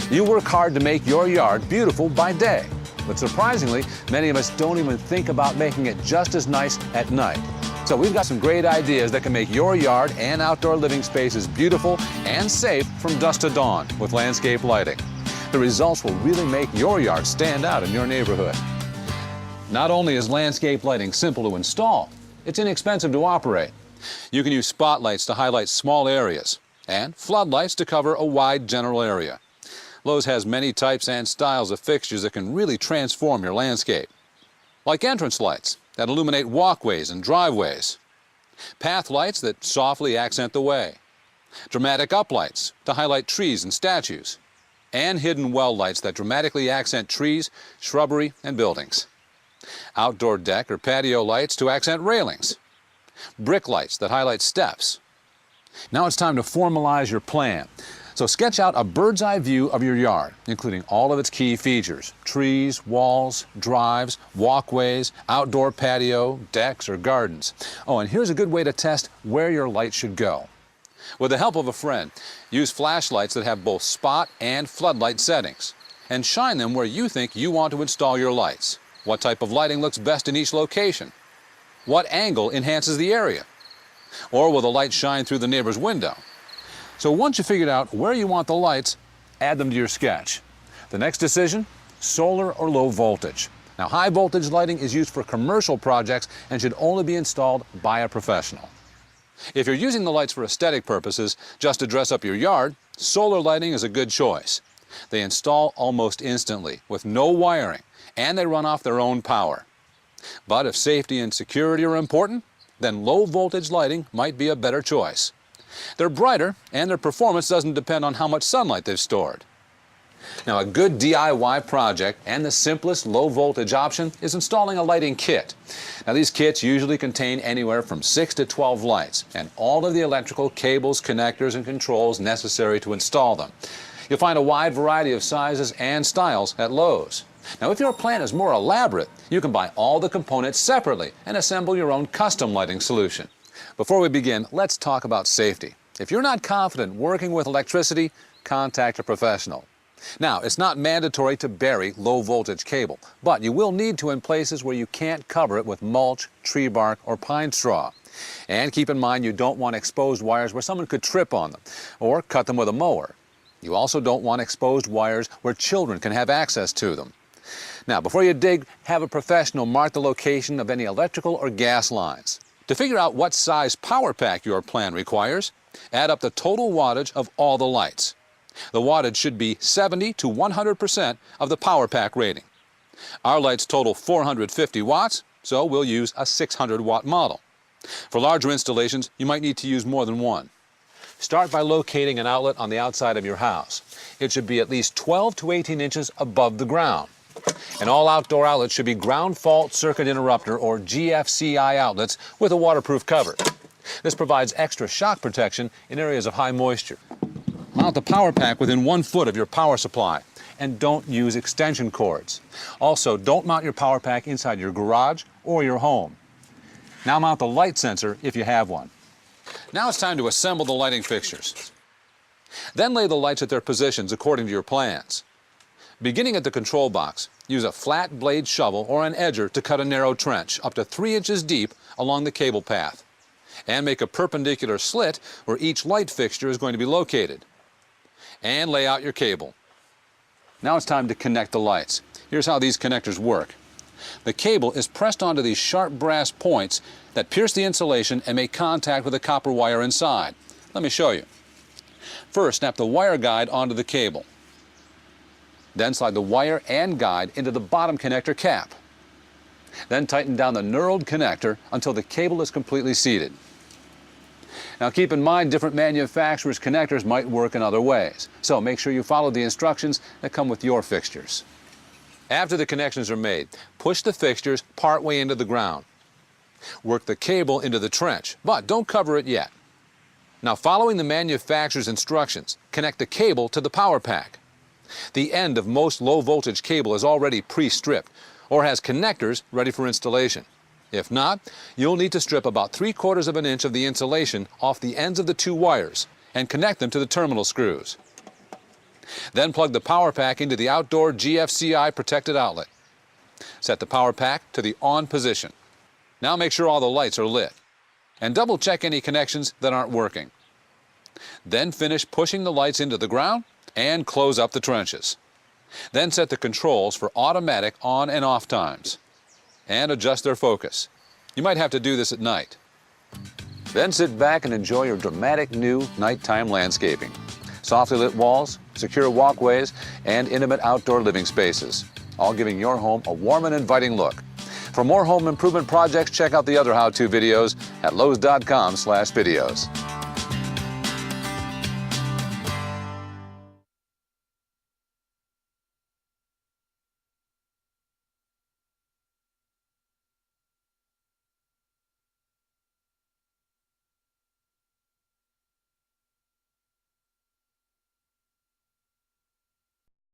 You work hard to make your yard beautiful by day, but surprisingly, many of us don't even think about making it just as nice at night. So we've got some great ideas that can make your yard and outdoor living spaces beautiful and safe from dusk to dawn with landscape lighting. The results will really make your yard stand out in your neighborhood. Not only is landscape lighting simple to install, it's inexpensive to operate. You can use spotlights to highlight small areas and floodlights to cover a wide general area. Lowe's has many types and styles of fixtures that can really transform your landscape. Like entrance lights that illuminate walkways and driveways, path lights that softly accent the way, dramatic uplights to highlight trees and statues, and hidden well lights that dramatically accent trees, shrubbery, and buildings. Outdoor deck or patio lights to accent railings, brick lights that highlight steps. Now it's time to formalize your plan. So sketch out a bird's eye view of your yard, including all of its key features: trees, walls, drives, walkways, outdoor patio, decks, or gardens. Oh, and here's a good way to test where your light should go. With the help of a friend, use flashlights that have both spot and floodlight settings, and shine them where you think you want to install your lights. What type of lighting looks best in each location? What angle enhances the area? Or will the light shine through the neighbor's window? So once you've figured out where you want the lights, add them to your sketch. The next decision, solar or low voltage. Now, high voltage lighting is used for commercial projects and should only be installed by a professional. If you're using the lights for aesthetic purposes, just to dress up your yard, solar lighting is a good choice. They install almost instantly with no wiring, and they run off their own power. But if safety and security are important, then low voltage lighting might be a better choice. They're brighter, and their performance doesn't depend on how much sunlight they've stored. Now, a good DIY project and the simplest low voltage option is installing a lighting kit. Now, these kits usually contain anywhere from 6 to 12 lights and all of the electrical cables, connectors, and controls necessary to install them. You'll find a wide variety of sizes and styles at Lowe's. Now, if your plan is more elaborate, you can buy all the components separately and assemble your own custom lighting solution. Before we begin, let's talk about safety. If you're not confident working with electricity, contact a professional. Now, it's not mandatory to bury low voltage cable, but you will need to in places where you can't cover it with mulch, tree bark, or pine straw. And keep in mind you don't want exposed wires where someone could trip on them or cut them with a mower. You also don't want exposed wires where children can have access to them. Now, before you dig, have a professional mark the location of any electrical or gas lines. To figure out what size power pack your plan requires, add up the total wattage of all the lights. The wattage should be 70 to 100% of the power pack rating. Our lights total 450 watts, so we'll use a 600 watt model. For larger installations, you might need to use more than one. Start by locating an outlet on the outside of your house. It should be at least 12 to 18 inches above the ground. And all outdoor outlets should be ground fault circuit interrupter or GFCI outlets with a waterproof cover. This provides extra shock protection in areas of high moisture. Mount the power pack within 1 foot of your power supply and don't use extension cords. Also, don't mount your power pack inside your garage or your home. Now mount the light sensor if you have one. Now it's time to assemble the lighting fixtures. Then lay the lights at their positions according to your plans. Beginning at the control box, use a flat blade shovel or an edger to cut a narrow trench up to 3 inches deep along the cable path. And make a perpendicular slit where each light fixture is going to be located. And lay out your cable. Now it's time to connect the lights. Here's how these connectors work. The cable is pressed onto these sharp brass points that pierce the insulation and make contact with the copper wire inside. Let me show you. First, snap the wire guide onto the cable. Then slide the wire and guide into the bottom connector cap. Then tighten down the knurled connector until the cable is completely seated. Now keep in mind different manufacturers' connectors might work in other ways, so make sure you follow the instructions that come with your fixtures. After the connections are made, push the fixtures partway into the ground. Work the cable into the trench, but don't cover it yet. Now, following the manufacturer's instructions, connect the cable to the power pack. The end of most low-voltage cable is already pre-stripped or has connectors ready for installation. If not, you'll need to strip about 3/4 of an inch of the insulation off the ends of the 2 wires and connect them to the terminal screws. Then plug the power pack into the outdoor GFCI protected outlet. Set the power pack to the on position. Now make sure all the lights are lit. And double check any connections that aren't working. Then finish pushing the lights into the ground and close up the trenches. Then set the controls for automatic on and off times. And adjust their focus. You might have to do this at night. Then sit back and enjoy your dramatic new nighttime landscaping. Softly lit walls, secure walkways, and intimate outdoor living spaces, all giving your home a warm and inviting look. For more home improvement projects, check out the other how-to videos at Lowe's.com/videos.